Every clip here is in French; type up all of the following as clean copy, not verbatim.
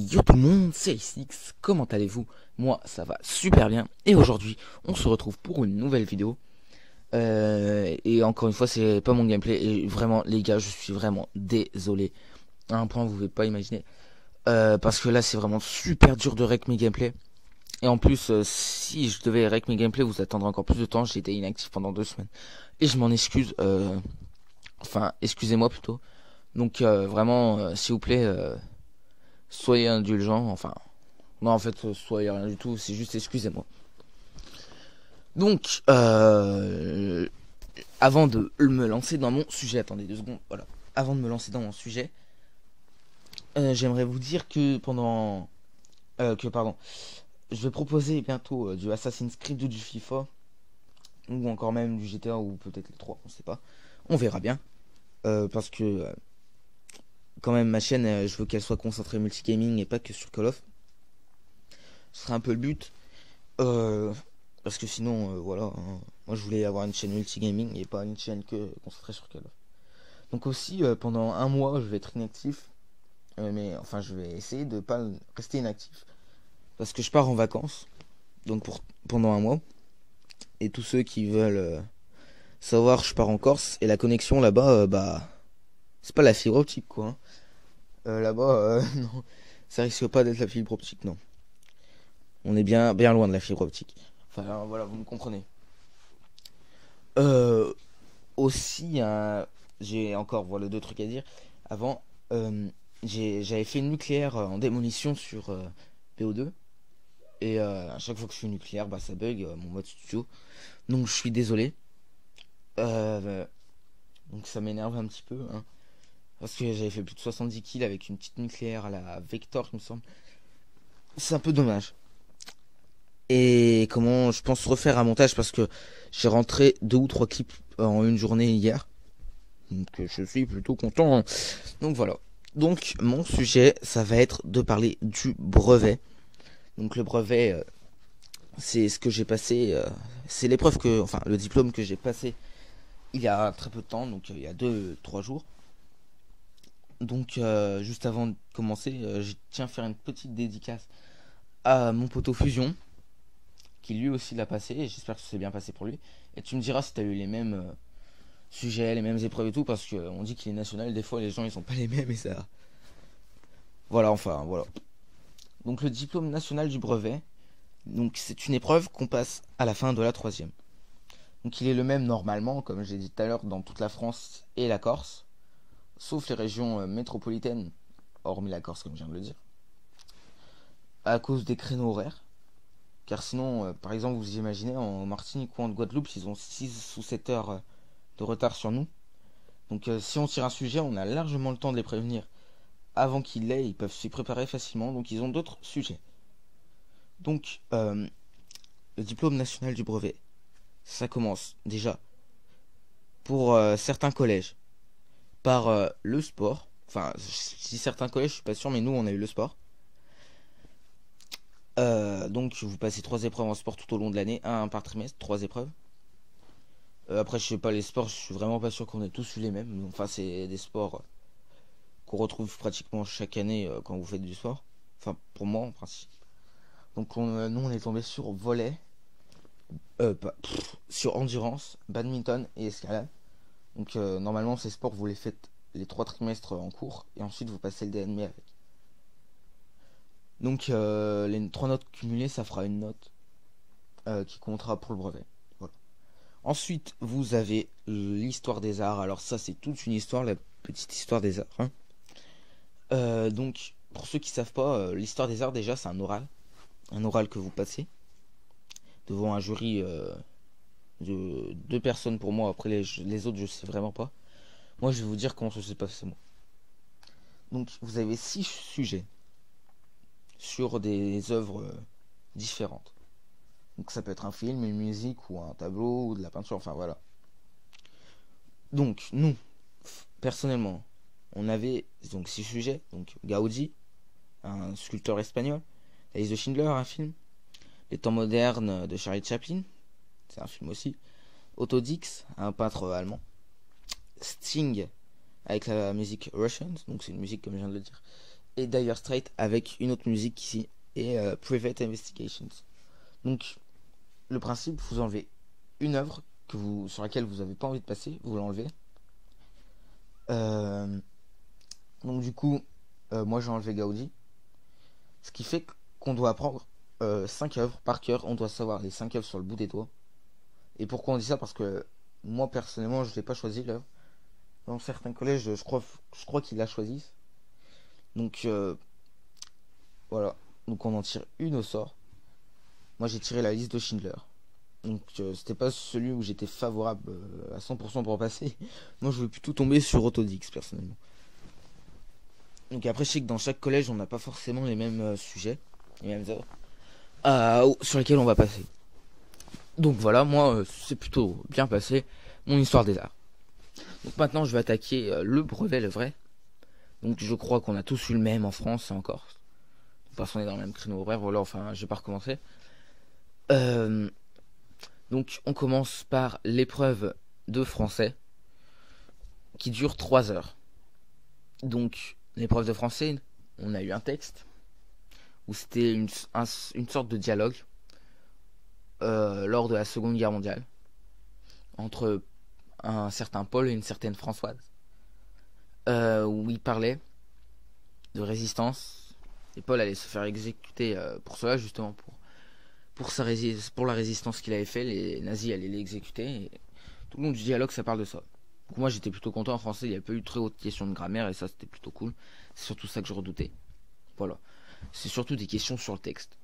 Yo tout le monde, c'est Six, comment allez-vous? Moi ça va super bien et aujourd'hui on se retrouve pour une nouvelle vidéo et encore une fois c'est pas mon gameplay et vraiment les gars je suis vraiment désolé à un point vous pouvez pas imaginer parce que là c'est vraiment super dur de rec mes gameplays et en plus si je devais rec mes gameplays vous attendrez encore plus de temps, j'ai été inactif pendant 2 semaines et je m'en excuse, enfin excusez-moi plutôt donc vraiment s'il vous plaît soyez indulgents, enfin non, en fait, soyez rien du tout, c'est juste excusez-moi. Donc, avant de me lancer dans mon sujet, attendez 2 secondes, voilà. Avant de me lancer dans mon sujet, j'aimerais vous dire que pardon, je vais proposer bientôt du Assassin's Creed ou du FIFA, ou encore même du GTA, ou peut-être les trois, on sait pas. On verra bien, parce que, quand même, ma chaîne, je veux qu'elle soit concentrée multigaming et pas que sur Call of. Ce serait un peu le but. Euh, Parce que sinon, voilà, hein, moi je voulais avoir une chaîne multigaming et pas une chaîne que concentrée sur Call of. Donc aussi, pendant un mois, je vais être inactif. Mais enfin, je vais essayer de pas rester inactif. Parce que je pars en vacances. Donc pendant un mois. Et tous ceux qui veulent savoir, je pars en Corse. Et la connexion là-bas, bah, c'est pas la fibre optique, quoi, hein. Là-bas, non. Ça risque pas d'être la fibre optique, non. On est bien, bien loin de la fibre optique. Enfin, voilà, vous me comprenez. Euh, Aussi, j'ai encore voilà 2 trucs à dire. Avant, j'avais fait une nucléaire en démolition sur PO2 et à chaque fois que je fais une nucléaire, bah ça bug mon mode studio. Donc je suis désolé. Euh, donc ça m'énerve un petit peu, hein, parce que j'avais fait plus de 70 kills avec une petite nucléaire à la Vector, il me semble. C'est un peu dommage. Et comment je pense refaire un montage parce que j'ai rentré 2 ou 3 clips en une journée hier. Donc je suis plutôt content. Donc voilà. Donc mon sujet, ça va être de parler du brevet. Donc le brevet, c'est ce que j'ai passé, c'est l'épreuve que, enfin le diplôme que j'ai passé il y a très peu de temps, donc il y a 2, 3 jours. Donc juste avant de commencer, je tiens à faire une petite dédicace à mon poteau Fusion, qui lui aussi l'a passé, et j'espère que c'est bien passé pour lui. Et tu me diras si t'as eu les mêmes sujets, les mêmes épreuves et tout, parce qu'on dit qu'il est national, des fois les gens ils sont pas les mêmes et ça. Voilà, enfin voilà. Donc le diplôme national du brevet, donc c'est une épreuve qu'on passe à la fin de la troisième. Donc il est le même normalement, comme j'ai dit tout à l'heure, dans toute la France et la Corse, sauf les régions métropolitaines, hormis la Corse comme je viens de le dire, à cause des créneaux horaires. Car sinon, par exemple, vous imaginez, en Martinique ou en Guadeloupe, ils ont 6 ou 7 heures de retard sur nous. Donc si on tire un sujet, on a largement le temps de les prévenir avant qu'ils l'aient, ils peuvent s'y préparer facilement, donc ils ont d'autres sujets. Donc, le diplôme national du brevet, ça commence déjà pour certains collèges par le sport. Enfin, si certains collèges, je suis pas sûr, mais nous on a eu le sport. Donc vous passez 3 épreuves en sport tout au long de l'année, un par trimestre, 3 épreuves. Après, je sais pas, les sports, je suis vraiment pas sûr qu'on ait tous eu les mêmes. Enfin, c'est des sports qu'on retrouve pratiquement chaque année quand vous faites du sport. Enfin, pour moi en principe. Donc nous on est tombé sur volley, sur endurance, badminton et escalade. Donc normalement ces sports vous les faites les 3 trimestres en cours et ensuite vous passez le DNM avec. Donc les 3 notes cumulées ça fera une note qui comptera pour le brevet. Voilà. Ensuite vous avez l'histoire des arts. Alors ça c'est toute une histoire, la petite histoire des arts, hein. Donc pour ceux qui savent pas, l'histoire des arts déjà c'est un oral que vous passez devant un jury de 2 personnes pour moi. Après les autres je sais vraiment pas. Moi je vais vous dire comment ça s'est passé moi. Donc vous avez 6 sujets sur des œuvres différentes. Donc ça peut être un film, une musique ou un tableau ou de la peinture, enfin voilà. Donc nous, personnellement, on avait donc 6 sujets. Donc Gaudi, un sculpteur espagnol, La liste de Schindler, un film, Les temps modernes de Charlie Chaplin, c'est un film aussi, Otto Dix, un peintre allemand, Sting avec la musique Russians, donc c'est une musique comme je viens de le dire, et Dire Straits avec une autre musique ici et Private Investigations. Donc le principe, vous enlevez une œuvre sur laquelle vous n'avez pas envie de passer, vous l'enlevez. Donc du coup, moi j'ai enlevé Gaudi, ce qui fait qu'on doit apprendre 5 œuvres par cœur, on doit savoir les 5 œuvres sur le bout des doigts. Et pourquoi on dit ça? Parce que moi personnellement je l'ai pas choisi l'œuvre. Dans certains collèges je crois qu'ils la choisissent. Donc voilà, donc on en tire une au sort. Moi j'ai tiré la liste de Schindler. Donc c'était pas celui où j'étais favorable à 100% pour passer. Moi je voulais plutôt tomber sur Autodix personnellement. Donc après je sais que dans chaque collège on n'a pas forcément les mêmes sujets, les mêmes œuvres sur lesquels on va passer. Donc voilà, moi c'est plutôt bien passé mon histoire des arts. Donc maintenant je vais attaquer le brevet, le vrai. Donc je crois qu'on a tous eu le même en France et en Corse. Parce qu'on est dans le même créneau horaire, voilà, enfin je vais pas recommencer. Donc on commence par l'épreuve de français qui dure 3 heures. Donc l'épreuve de français, on a eu un texte où c'était une sorte de dialogue lors de la Seconde Guerre mondiale entre un certain Paul et une certaine Françoise, où il parlait de résistance, et Paul allait se faire exécuter pour cela, justement pour la résistance qu'il avait fait. Les nazis allaient l'exécuter, et tout le long du dialogue ça parle de ça. Donc moi j'étais plutôt content. En français il n'y a pas eu très haute question de grammaire, et ça c'était plutôt cool. C'est surtout ça que je redoutais. Voilà, c'est surtout des questions sur le texte.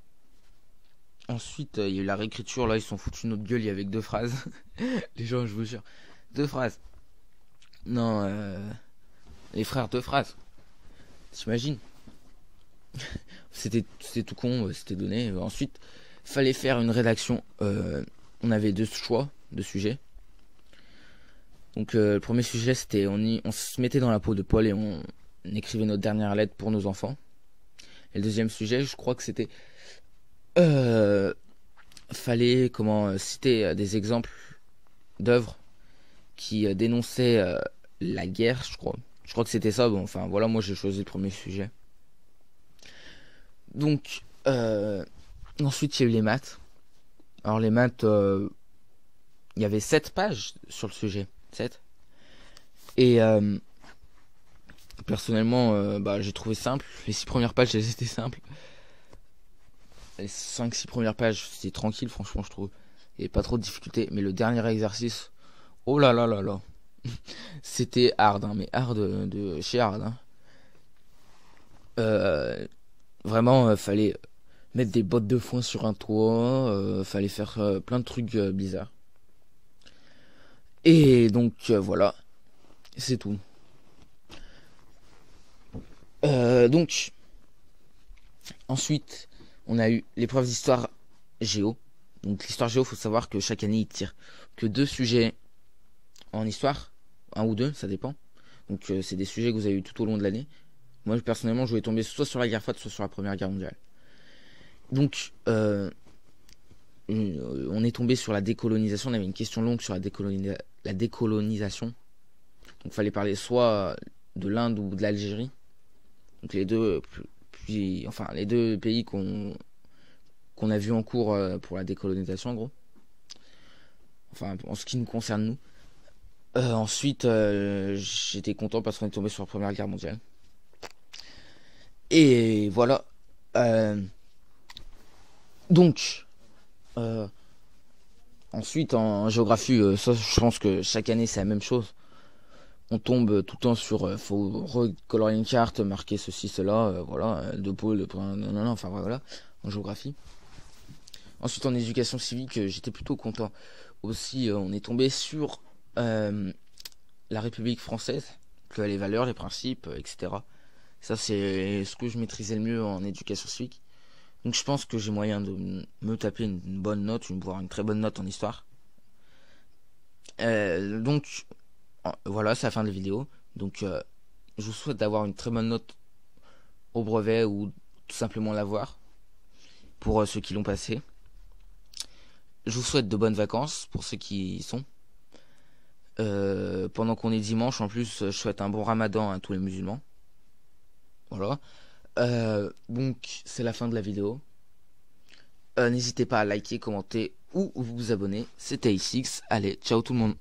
Ensuite, il y a eu la réécriture. Là, ils sont foutus notre gueule. Il y avait que 2 phrases. Les gens, je vous jure. 2 phrases. Non, les frères, 2 phrases. T'imagines? C'était tout con. C'était donné. Ensuite, fallait faire une rédaction. On avait 2 choix de sujets. Donc, le premier sujet, c'était on se mettait dans la peau de Paul et on écrivait notre dernière lettre pour nos enfants. Et le deuxième sujet, je crois que c'était fallait citer des exemples d'œuvres qui dénonçaient la guerre, je crois que c'était ça. Bon, enfin voilà, moi j'ai choisi le premier sujet. Donc ensuite il y a eu les maths. Alors les maths, il y avait 7 pages sur le sujet, 7. Et personnellement j'ai trouvé simple. Les 6 premières pages elles étaient simples. Les 5-6 premières pages, c'était tranquille, franchement, je trouve. Il n'y avait pas trop de difficultés. Mais le dernier exercice, oh là là là là. C'était hard, hein, mais hard de chez hard. Hein. Vraiment, fallait mettre des bottes de foin sur un toit. Fallait faire plein de trucs bizarres. Et donc, voilà. C'est tout. Donc, ensuite, on a eu l'épreuve d'histoire géo. Donc l'histoire géo, faut savoir que chaque année, ils tirent que 2 sujets en histoire. 1 ou 2, ça dépend. Donc c'est des sujets que vous avez eu tout au long de l'année. Moi, personnellement, je voulais tomber soit sur la guerre froide, soit sur la Première Guerre mondiale. Donc, on est tombé sur la décolonisation. On avait une question longue sur la décolonisation. Donc, il fallait parler soit de l'Inde ou de l'Algérie. Donc, les deux pays qu'on a vu en cours pour la décolonisation, en gros. Enfin, en ce qui nous concerne, nous. Ensuite, j'étais content parce qu'on est tombé sur la Première Guerre mondiale. Et voilà. Donc, ensuite, en géographie, ça, je pense que chaque année, c'est la même chose. On tombe tout le temps sur faut recolorier une carte, marquer ceci, cela, voilà, 2 pôles, non, enfin voilà, en géographie. Ensuite, en éducation civique, j'étais plutôt content. Aussi, on est tombé sur la République française, les valeurs, les principes, etc. Ça, c'est ce que je maîtrisais le mieux en éducation civique. Donc je pense que j'ai moyen de me taper une bonne note, voire une très bonne note en histoire. Donc voilà, c'est la fin de la vidéo. Donc je vous souhaite d'avoir une très bonne note au brevet ou tout simplement l'avoir pour ceux qui l'ont passé. Je vous souhaite de bonnes vacances pour ceux qui y sont. Pendant qu'on est dimanche, en plus, je souhaite un bon ramadan à tous les musulmans. Voilà. Donc c'est la fin de la vidéo. N'hésitez pas à liker, commenter ou vous abonner. C'était Issix. Allez, ciao tout le monde.